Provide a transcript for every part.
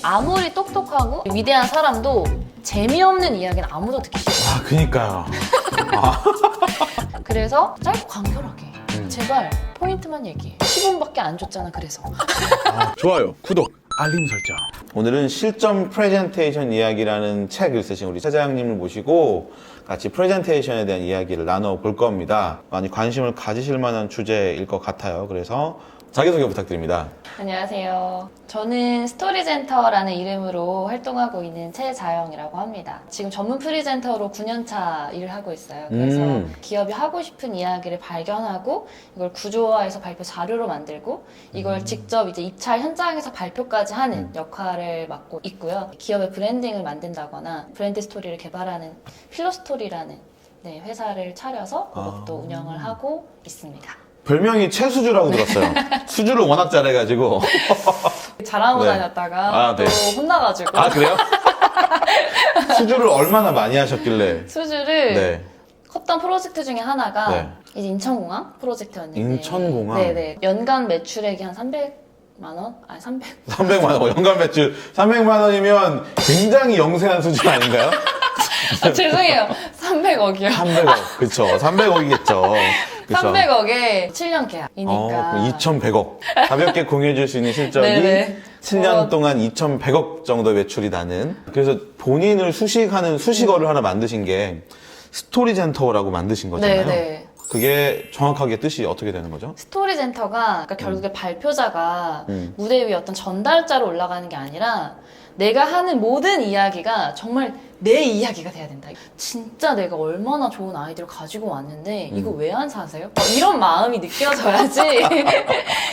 아무리 똑똑하고 위대한 사람도 재미없는 이야기는 아무도 듣기 싫어요. 아, 그니까요. 그래서 짧고 간결하게 제발 포인트만 얘기해. 10분밖에 안 줬잖아. 그래서 좋아요, 구독, 알림 설정. 오늘은 실전 프레젠테이션 이야기라는 책을 쓰신 우리 차장님을 모시고 같이 프레젠테이션에 대한 이야기를 나눠볼 겁니다. 많이 관심을 가지실 만한 주제일 것 같아요. 그래서 자기소개 부탁드립니다. 안녕하세요. 저는 스토리젠터라는 이름으로 활동하고 있는 최자영이라고 합니다. 지금 전문 프리젠터로 9년차 일을 하고 있어요. 그래서 기업이 하고 싶은 이야기를 발견하고 이걸 구조화해서 발표 자료로 만들고 이걸 직접 이제 입찰 현장에서 발표까지 하는 역할을 맡고 있고요. 기업의 브랜딩을 만든다거나 브랜드 스토리를 개발하는 필로스토리라는 회사를 차려서 그것도 운영을 하고 있습니다. 별명이 최수주라고 들었어요. 수주를 워낙 잘해가지고. 잘하고 네. 다녔다가 네. 또 혼나가지고 아, 그래요? 수주를 얼마나 많이 하셨길래? 수주를 네. 컸던 프로젝트 중에 하나가 네. 이제 인천공항 프로젝트였는데 인천공항? 네네. 연간 매출액이 한 300만 원? 아니 300만 원, 연간 매출 300만 원이면 굉장히 영세한 수준 아닌가요? 아, 죄송해요. 300억이요. 300억, 그쵸. 300억이겠죠. 300억에 7년 계약이니까 2,100억. 가볍게 공유해줄 수 있는 실적이 네네. 7년 동안 2,100억 정도 매출이 나는. 그래서 본인을 수식하는 수식어를 하나 만드신 게 스토리젠터라고 만드신 거잖아요. 네네. 그게 정확하게 뜻이 어떻게 되는 거죠? 스토리젠터가 그러니까 결국에 발표자가 무대 위에 어떤 전달자로 올라가는 게 아니라 내가 하는 모든 이야기가 정말 내 이야기가 돼야 된다. 진짜 내가 얼마나 좋은 아이디어를 가지고 왔는데 이거 왜 안 사세요? 이런 마음이 느껴져야지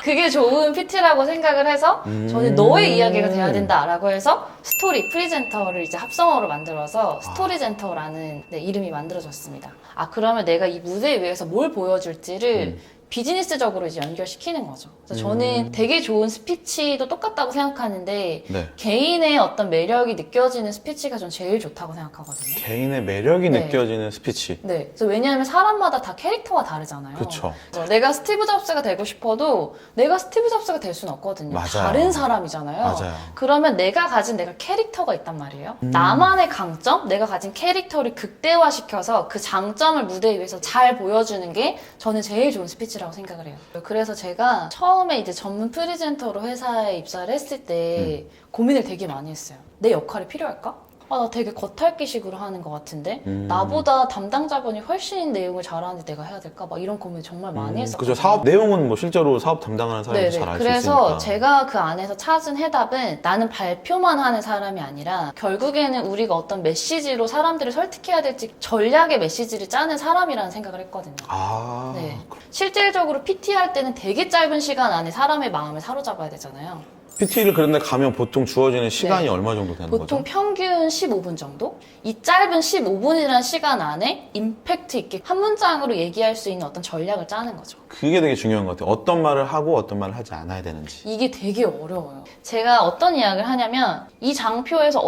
그게 좋은 PT라고 생각을 해서 저는 너의 이야기가 돼야 된다라고 해서 스토리, 프리젠터를 이제 합성어로 만들어서 스토리젠터라는 이름이 만들어졌습니다. 아, 그러면 내가 이 무대 위에서 뭘 보여줄지를 비즈니스적으로 이제 연결시키는 거죠. 그래서 저는 되게 좋은 스피치도 똑같다고 생각하는데 네. 개인의 어떤 매력이 느껴지는 스피치가 전 제일 좋다고 생각하거든요. 개인의 매력이 네. 느껴지는 스피치. 네. 그래서 왜냐하면 사람마다 다 캐릭터가 다르잖아요. 그쵸. 그래서 내가 스티브 잡스가 되고 싶어도 내가 스티브 잡스가 될 수는 없거든요. 맞아요. 다른 사람이잖아요. 맞아요. 그러면 내가 가진 캐릭터가 있단 말이에요. 나만의 강점, 내가 가진 캐릭터를 극대화시켜서 그 장점을 무대 위에서 잘 보여주는 게 저는 제일 좋은 스피치라고 생각을 해요. 그래서 제가 처음에 이제 전문 프리젠터로 회사에 입사를 했을 때 고민을 되게 많이 했어요. 내 역할이 필요할까? 아, 나 되게 겉핥기식으로 하는 것 같은데 나보다 담당자분이 훨씬 내용을 잘하는데 내가 해야 될까? 막 이런 고민을 정말 많이 했었거든요. 그죠. 사업 내용은 뭐 실제로 사업 담당하는 사람이 잘 알 수 있으니까. 그래서 제가 그 안에서 찾은 해답은 나는 발표만 하는 사람이 아니라 결국에는 우리가 어떤 메시지로 사람들을 설득해야 될지 전략의 메시지를 짜는 사람이라는 생각을 했거든요. 아. 네. 실질적으로 PT 할 때는 되게 짧은 시간 안에 사람의 마음을 사로잡아야 되잖아요. PT를 그런데 가면 보통 주어지는 시간이 네. 얼마 정도 되는 보통 거죠? 평균 15분 정도? 이 짧은 15분이라는 시간 안에 임팩트 있게 한 문장으로 얘기할 수 있는 어떤 전략을 짜는 거죠. 그게 되게 중요한 것 같아요. 어떤 말을 하고 어떤 말을 하지 않아야 되는지. 이게 되게 어려워요. 제가 어떤 이야기를 하냐면 이 장표에서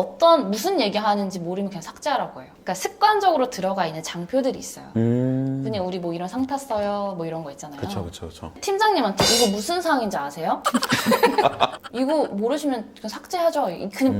무슨 얘기 하는지 모르면 그냥 삭제하라고 해요. 그러니까 습관적으로 들어가 있는 장표들이 있어요. 그냥 우리 뭐 이런 상 탔어요. 뭐 이런 거 있잖아요. 그쵸. 팀장님한테 이거 무슨 상인지 아세요? 이거 모르시면 그냥 삭제하죠.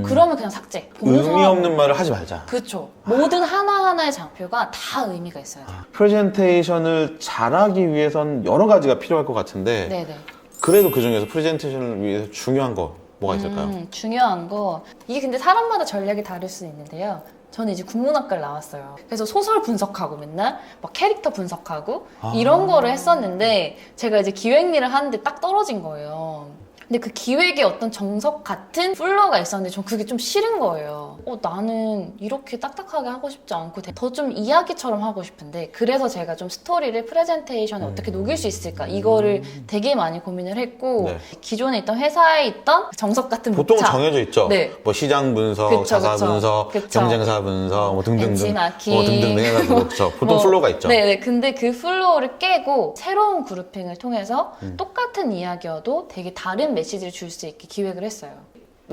그러면 그냥 삭제. 의미 없는 말을 하지 말자. 그렇죠. 모든 하나하나의 장표가 다 의미가 있어야 돼요. 프레젠테이션을 잘하기 위해선 여러 가지가 필요할 것 같은데 네네. 그래도 그 중에서 프레젠테이션을 위해서 중요한 거 뭐가 있을까요? 중요한 거. 이게 근데 사람마다 전략이 다를 수 있는데요. 저는 이제 국문학과를 나왔어요. 그래서 소설 분석하고 맨날 막 캐릭터 분석하고 이런 거를 했었는데 제가 이제 기획 일을 하는데 딱 떨어진 거예요. 근데 그 기획에 어떤 정석 같은 플로우가 있었는데 전 그게 좀 싫은 거예요. 나는 이렇게 딱딱하게 하고 싶지 않고 더 좀 이야기처럼 하고 싶은데 그래서 제가 좀 스토리를 프레젠테이션에 어떻게 녹일 수 있을까 이거를 되게 많이 고민을 했고 네. 기존에 있던 회사에 있던 정석 같은 보통 목차. 정해져 있죠. 네. 뭐 시장 분석, 그쵸, 자사 그쵸. 분석, 그쵸. 경쟁사 분석, 뭐 등등등, 벤치마킹. 등등등 해가지고 그렇죠. 보통 플로우가 있죠. 네네. 근데 그 플로우를 깨고 새로운 그룹핑을 통해서 똑같은 이야기여도 되게 다른 메시지를 줄 수 있게 기획을 했어요.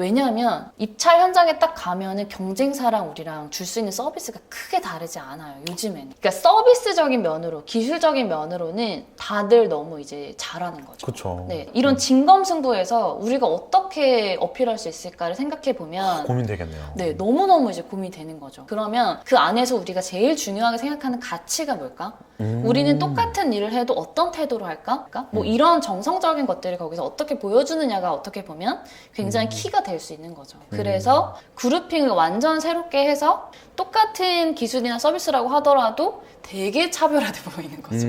왜냐하면 입찰 현장에 딱 가면은 경쟁사랑 우리랑 줄 수 있는 서비스가 크게 다르지 않아요, 요즘에는. 그러니까 서비스적인 면으로, 기술적인 면으로는 다들 너무 이제 잘하는 거죠. 그쵸. 네, 이런 진검승부에서 우리가 어떻게 어필할 수 있을까를 생각해 보면 고민되겠네요. 네, 너무너무 이제 고민이 되는 거죠. 그러면 그 안에서 우리가 제일 중요하게 생각하는 가치가 뭘까? 우리는 똑같은 일을 해도 어떤 태도로 할까? 그러니까 뭐 이런 정성적인 것들을 거기서 어떻게 보여주느냐가 어떻게 보면 굉장히 키가 될 수 있는 거죠. 그래서 그룹핑을 완전 새롭게 해서 똑같은 기술이나 서비스라고 하더라도 되게 차별화돼 보이는 거죠.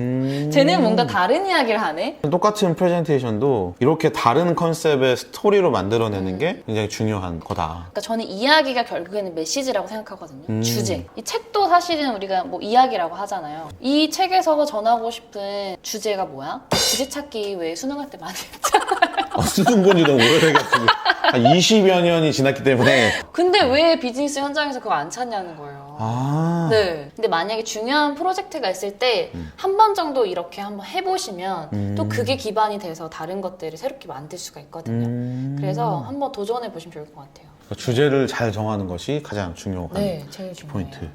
쟤는 뭔가 다른 이야기를 하네? 똑같은 프레젠테이션도 이렇게 다른 컨셉의 스토리로 만들어내는 게 굉장히 중요한 거다. 그러니까 저는 이야기가 결국에는 메시지라고 생각하거든요. 주제. 이 책도 사실은 우리가 뭐 이야기라고 하잖아요. 이 책에서 전하고 싶은 주제가 뭐야? 주제 찾기 왜 수능할 때 많이 했잖아요. 수능 본지 너무 오래돼가지고 한 20여 년이 지났기 때문에. 근데 왜 비즈니스 현장에서 그거 안 찾냐는 거예요. 아. 네. 근데 만약에 중요한 프로젝트가 있을 때 한 번 정도 이렇게 한번 해보시면 또 그게 기반이 돼서 다른 것들을 새롭게 만들 수가 있거든요. 그래서 한번 도전해 보시면 좋을 것 같아요. 주제를 잘 정하는 것이 가장 중요한 네, 제일 중요해요. 포인트.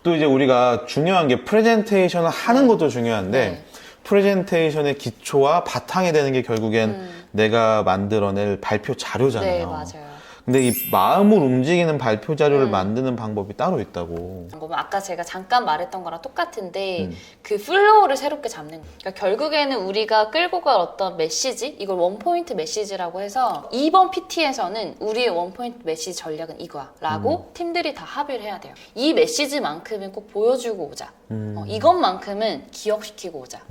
또 이제 우리가 중요한 게 프레젠테이션을 하는 것도 중요한데 네. 프레젠테이션의 기초와 바탕이 되는 게 결국엔 내가 만들어낼 발표 자료잖아요. 네, 맞아요. 근데 이 마음을 움직이는 발표 자료를 만드는 방법이 따로 있다고. 아까 제가 잠깐 말했던 거랑 똑같은데 그 플로우를 새롭게 잡는 거예요. 그러니까 결국에는 우리가 끌고 갈 어떤 메시지, 이걸 원포인트 메시지라고 해서 이번 PT에서는 우리의 원포인트 메시지 전략은 이거야 라고 팀들이 다 합의를 해야 돼요. 이 메시지만큼은 꼭 보여주고 오자. 이것만큼은 기억시키고 오자.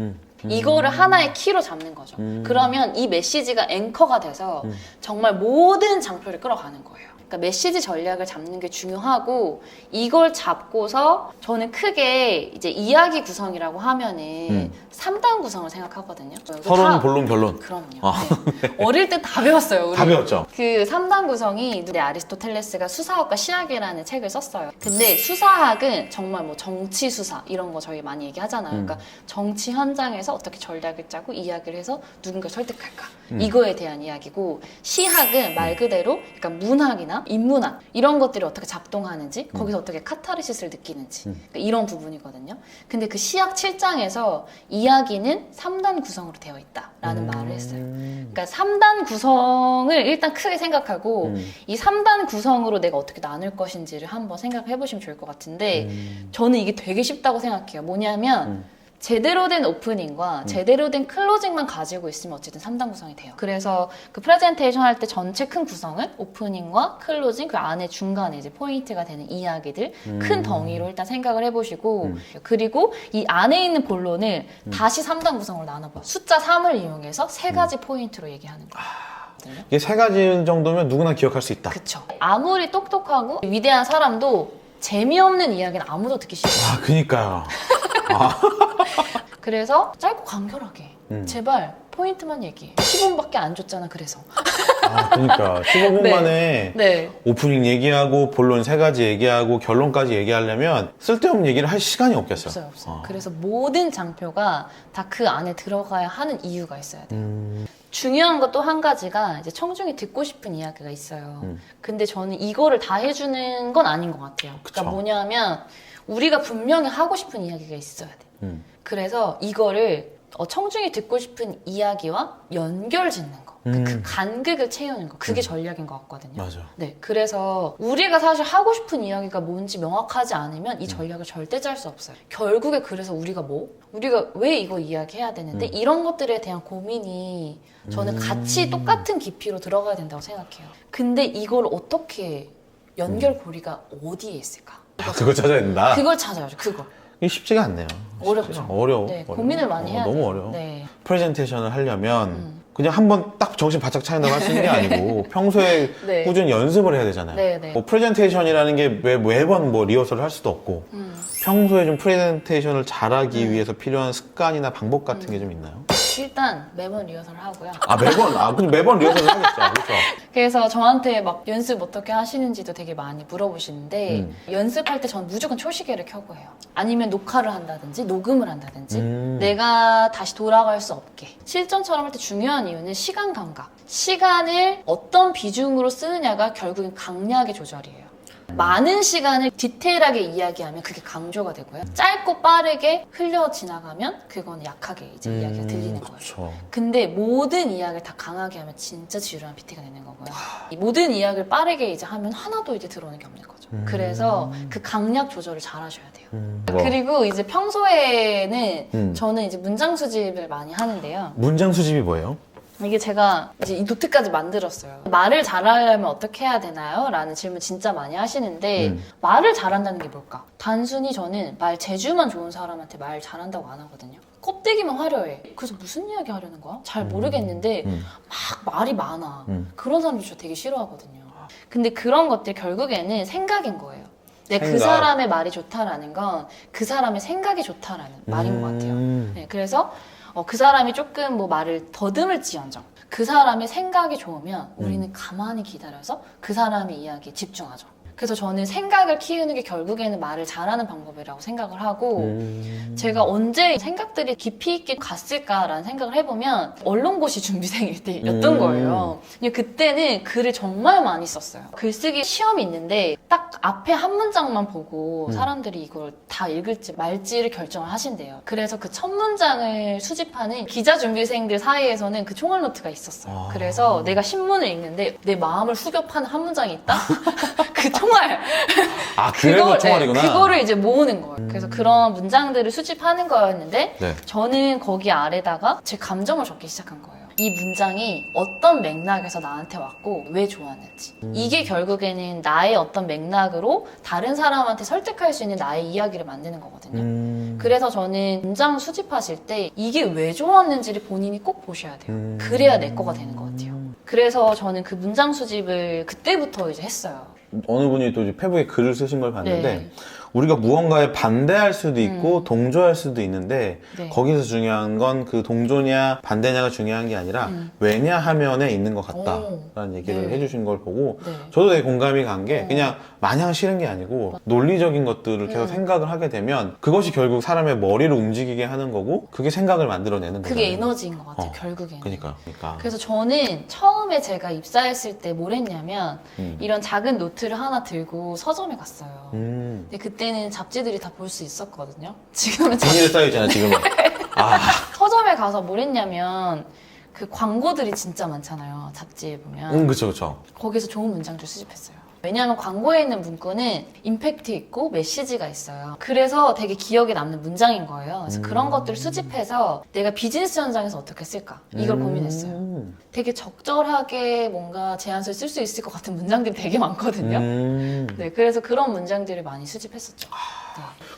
이거를 하나의 키로 잡는 거죠. 그러면 이 메시지가 앵커가 돼서 정말 모든 장표를 끌어가는 거예요. 그러니까 메시지 전략을 잡는 게 중요하고 이걸 잡고서 저는 크게 이제 이야기 구성이라고 하면은 3단 구성을 생각하거든요. 서론, 본론, 결론. 그럼요. 아, 네. 어릴 때 다 배웠어요. 우리. 다 배웠죠. 그 3단 구성이 아리스토텔레스가 수사학과 시학이라는 책을 썼어요. 근데 수사학은 정말 뭐 정치 수사 이런 거 저희 많이 얘기하잖아요. 그러니까 정치 현장에서 어떻게 전략을 짜고 이야기를 해서 누군가 설득할까 이거에 대한 이야기고 시학은 말 그대로 그러니까 문학이나 인문학 이런 것들이 어떻게 작동하는지 거기서 어떻게 카타르시스를 느끼는지 그러니까 이런 부분이거든요. 근데 그 시학 7장에서 이야기는 3단 구성으로 되어 있다라는 말을 했어요. 그러니까 3단 구성을 일단 크게 생각하고 이 3단 구성으로 내가 어떻게 나눌 것인지를 한번 생각해 보시면 좋을 것 같은데 저는 이게 되게 쉽다고 생각해요. 뭐냐면 제대로 된 오프닝과 제대로 된 클로징만 가지고 있으면 어쨌든 3단 구성이 돼요. 그래서 그 프레젠테이션 할 때 전체 큰 구성은 오프닝과 클로징, 그 안에 중간에 이제 포인트가 되는 이야기들 큰 덩이로 일단 생각을 해보시고 그리고 이 안에 있는 본론을 다시 3단 구성으로 나눠봐요. 숫자 3을 이용해서 세 가지 포인트로 얘기하는 거예요. 이게 세 가지 정도면 누구나 기억할 수 있다. 그쵸. 아무리 똑똑하고 위대한 사람도 재미없는 이야기는 아무도 듣기 싫어요. 아, 그니까요. 그래서 짧고 간결하게 제발 포인트만 얘기해. 15분밖에 안 줬잖아. 그래서 아, 그러니까 15분 네. 만에 네. 오프닝 얘기하고 본론 세 가지 얘기하고 결론까지 얘기하려면 쓸데없는 얘기를 할 시간이 없겠어요. 없어요. 그래서 모든 장표가 다 그 안에 들어가야 하는 이유가 있어야 돼요. 중요한 것 또 한 가지가 이제 청중이 듣고 싶은 이야기가 있어요. 근데 저는 이거를 다 해주는 건 아닌 것 같아요. 그쵸. 그러니까 뭐냐면 우리가 분명히 하고 싶은 이야기가 있어야 돼. 그래서 이거를 청중이 듣고 싶은 이야기와 연결 짓는 거. 그 간극을 채우는 거. 그게 전략인 것 같거든요. 맞아. 네. 그래서 우리가 사실 하고 싶은 이야기가 뭔지 명확하지 않으면 이 전략을 절대 짤 수 없어요. 결국에 그래서 우리가 우리가 왜 이거 이야기해야 되는데 이런 것들에 대한 고민이 저는 같이 똑같은 깊이로 들어가야 된다고 생각해요. 근데 이걸 어떻게 연결고리가 어디에 있을까? 아, 그걸 찾아야 된다. 그걸 찾아야죠. 그걸. 이게 쉽지가 않네요. 어렵죠. 어려워. 네, 고민을 많이 해야 돼요. 너무 어려워. 네. 프레젠테이션을 하려면 그냥 한번 딱 정신 바짝 차린다고 할 수 있는 게 아니고 평소에 네. 꾸준히 연습을 해야 되잖아요. 네, 네. 뭐 프레젠테이션이라는 게 매번 뭐 리허설을 할 수도 없고 평소에 좀 프레젠테이션을 잘하기 위해서 필요한 습관이나 방법 같은 게 좀 있나요? 일단 매번 리허설을 하고요. 근데 매번 리허설을 하겠죠. 그렇죠. 그래서 저한테 막 연습 어떻게 하시는지도 되게 많이 물어보시는데 연습할 때 저는 무조건 초시계를 켜고 해요. 아니면 녹화를 한다든지 녹음을 한다든지 내가 다시 돌아갈 수 없게. 실전처럼 할 때 중요한 이유는 시간 감각. 시간을 어떤 비중으로 쓰느냐가 결국엔 강약의 조절이에요. 많은 시간을 디테일하게 이야기하면 그게 강조가 되고요. 짧고 빠르게 흘려 지나가면 그건 약하게 이제 이야기가 들리는 거예요. 그쵸. 근데 모든 이야기를 다 강하게 하면 진짜 지루한 PT가 되는 거고요. 이 모든 이야기를 빠르게 이제 하면 하나도 이제 들어오는 게 없는 거죠. 그래서 그 강약 조절을 잘 하셔야 돼요. 그리고 이제 평소에는 저는 이제 문장 수집을 많이 하는데요. 문장 수집이 뭐예요? 이게 제가 이제 이 노트까지 만들었어요. 말을 잘하려면 어떻게 해야 되나요? 라는 질문 진짜 많이 하시는데 말을 잘한다는 게 뭘까? 단순히 저는 말 재주만 좋은 사람한테 말 잘한다고 안 하거든요. 껍데기만 화려해. 그래서 무슨 이야기 하려는 거야? 잘 모르겠는데 막 말이 많아. 그런 사람들 저 되게 싫어하거든요. 근데 그런 것들 결국에는 생각인 거예요. 그 생각. 사람의 말이 좋다라는 건 그 사람의 생각이 좋다라는 말인 것 같아요. 네, 그래서 그 사람이 조금 뭐 말을 더듬을지언정 그 사람의 생각이 좋으면 우리는 가만히 기다려서 그 사람의 이야기에 집중하죠. 그래서 저는 생각을 키우는 게 결국에는 말을 잘하는 방법이라고 생각을 하고 제가 언제 생각들이 깊이 있게 갔을까라는 생각을 해보면 언론고시 준비생일 때였던 거예요. 근데 그때는 글을 정말 많이 썼어요. 글쓰기 시험이 있는데 딱 앞에 한 문장만 보고 사람들이 이걸 다 읽을지 말지를 결정을 하신대요. 그래서 그 첫 문장을 수집하는 기자 준비생들 사이에서는 그 총알 노트가 있었어요. 그래서 내가 신문을 읽는데 내 마음을 후벼 파는 한 문장이 있다? 그 총알. 그래서 총알이구나. 네, 그거를 이제 모으는 거예요. 그래서 그런 문장들을 수집하는 거였는데 네. 저는 거기 아래다가 제 감정을 적기 시작한 거예요. 이 문장이 어떤 맥락에서 나한테 왔고 왜 좋았는지. 이게 결국에는 나의 어떤 맥락으로 다른 사람한테 설득할 수 있는 나의 이야기를 만드는 거거든요. 그래서 저는 문장 수집하실 때 이게 왜 좋았는지를 본인이 꼭 보셔야 돼요. 그래야 내 거가 되는 것 같아요. 그래서 저는 그 문장 수집을 그때부터 이제 했어요. 어느 분이 또 이제 페북에 글을 쓰신 걸 봤는데 네. 우리가 무언가에 반대할 수도 있고 동조할 수도 있는데 네. 거기서 중요한 건 그 동조냐 반대냐가 중요한 게 아니라 왜냐 하면에 있는 것 같다라는 얘기를 네. 해주신 걸 보고 네. 저도 되게 공감이 간 게 그냥 마냥 싫은 게 아니고 논리적인 것들을 계속 생각을 하게 되면 그것이 결국 사람의 머리를 움직이게 하는 거고 그게 생각을 만들어내는 거잖아요. 그게 에너지인 것 같아요, 결국에는. 그러니까. 그래서 저는 처음에 제가 입사했을 때 뭘 했냐면 이런 작은 노트를 하나 들고 서점에 갔어요. 근데 그때는 잡지들이 다 볼 수 있었거든요. 지금은 비닐에 쌓여있잖아요, 지금은. 서점에 가서 뭘 했냐면 그 광고들이 진짜 많잖아요. 잡지에 보면. 그쵸. 거기서 좋은 문장들 수집했어요. 왜냐하면 광고에 있는 문구는 임팩트 있고 메시지가 있어요. 그래서 되게 기억에 남는 문장인 거예요. 그래서 그런 것들을 수집해서 내가 비즈니스 현장에서 어떻게 쓸까? 이걸 고민했어요. 되게 적절하게 뭔가 제안서를 쓸 수 있을 것 같은 문장들이 되게 많거든요. 네, 그래서 그런 문장들을 많이 수집했었죠.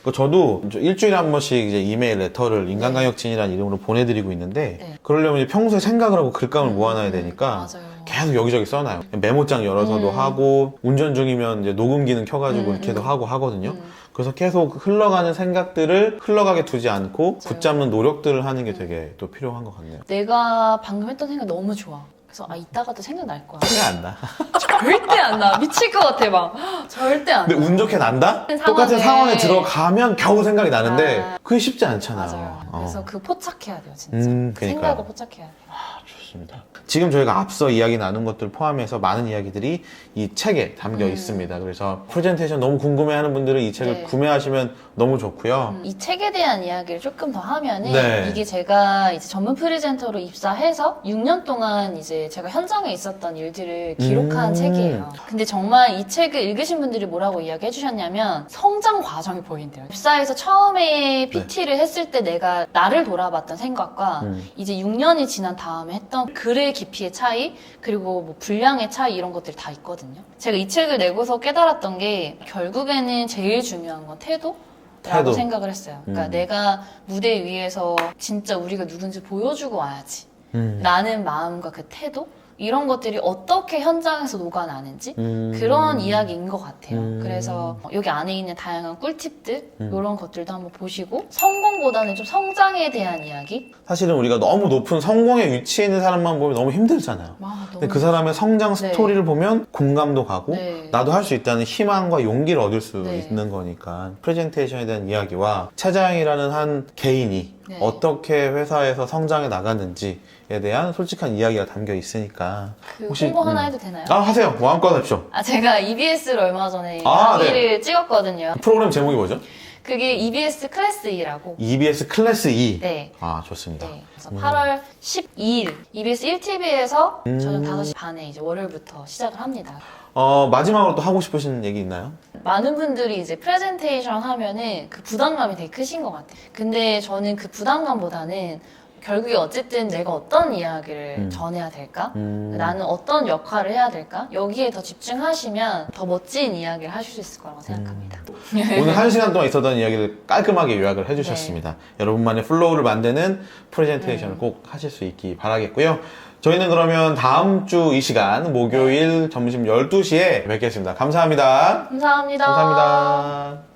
네. 저도 일주일에 한 번씩 이제 이메일 레터를 인간강역진이라는 이름으로 보내드리고 있는데 네. 그러려면 이제 평소에 생각을 하고 글감을 모아놔야 되니까 맞아요. 계속 여기저기 써놔요. 메모장 열어서도 하고 운전 중이면 이제 녹음 기능 켜가지고 이렇게도 하고 하거든요. 그래서 계속 흘러가는 생각들을 흘러가게 두지 않고 붙잡는 노력들을 하는 게 되게 또 필요한 것 같네요. 내가 방금 했던 생각 너무 좋아. 그래서 이따가도 생각날 거야. 생각 안 나. 절대 안 나. 미칠 것 같아 막. 절대 안 나. 근데 운 좋게 난다? 상황에- 똑같은 상황에 들어가면 겨우 생각이 나는데 그게 쉽지 않잖아요. 맞아요. 그래서 그 포착해야 돼요, 진짜. 그러니까요. 생각을 포착해야 돼요. 좋습니다. 지금 저희가 앞서 이야기 나눈 것들 포함해서 많은 이야기들이 이 책에 담겨 있습니다. 그래서 프레젠테이션 너무 궁금해하는 분들은 이 책을 네. 구매하시면 너무 좋고요. 이 책에 대한 이야기를 조금 더 하면은 네. 이게 제가 이제 전문 프리젠터로 입사해서 6년 동안 이제 제가 현장에 있었던 일들을 기록한 책이에요. 근데 정말 이 책을 읽으신 분들이 뭐라고 이야기해 주셨냐면 성장 과정이 보인대요. 입사해서 처음에 PT를 했을 때 내가 나를 돌아봤던 생각과 이제 6년이 지난 다음에 했던 글의 깊이의 차이 그리고 뭐 분량의 차이 이런 것들이 다 있거든요. 제가 이 책을 내고서 깨달았던 게 결국에는 제일 중요한 건 태도? 라고 생각을 했어요. 그러니까 내가 무대 위에서 진짜 우리가 누군지 보여주고 와야지. 라는 마음과 그 태도? 이런 것들이 어떻게 현장에서 녹아나는지 그런 이야기인 것 같아요. 그래서 여기 안에 있는 다양한 꿀팁들 이런 것들도 한번 보시고 성공보다는 좀 성장에 대한 이야기 사실은 우리가 너무 높은 성공의 위치에 있는 사람만 보면 너무 힘들잖아요. 근데 그 사람의 성장 스토리를 보면 공감도 가고 네. 나도 할 수 있다는 희망과 용기를 얻을 수 네. 있는 거니까 프레젠테이션에 대한 이야기와 차장이라는 한 개인이 네. 어떻게 회사에서 성장해 나갔는지에 대한 솔직한 이야기가 담겨 있으니까 그 홍보 하나 해도 되나요? 하세요. 마음껏 하십시오. 제가 EBS를 얼마 전에 아, 강의를 찍었거든요. 프로그램 제목이 뭐죠? 그게 EBS 클래스 E라고. EBS 클래스 E. 네. 좋습니다. 네. 그래서 8월 12일 EBS 1TV에서 저녁 5시 반에 이제 월요일부터 시작을 합니다. 마지막으로 또 하고 싶으신 얘기 있나요? 많은 분들이 이제 프레젠테이션 하면은 그 부담감이 되게 크신 것 같아요. 근데 저는 그 부담감보다는 결국에 어쨌든 내가 어떤 이야기를 전해야 될까? 나는 어떤 역할을 해야 될까? 여기에 더 집중하시면 더 멋진 이야기를 하실 수 있을 거라고 생각합니다. 오늘 1시간 동안 있었던 이야기를 깔끔하게 요약을 해주셨습니다. 여러분만의 플로우를 만드는 프레젠테이션을 꼭 하실 수 있기 바라겠고요. 저희는 그러면 다음 주 이 시간 목요일 점심 12시에 뵙겠습니다. 감사합니다. 감사합니다. 감사합니다.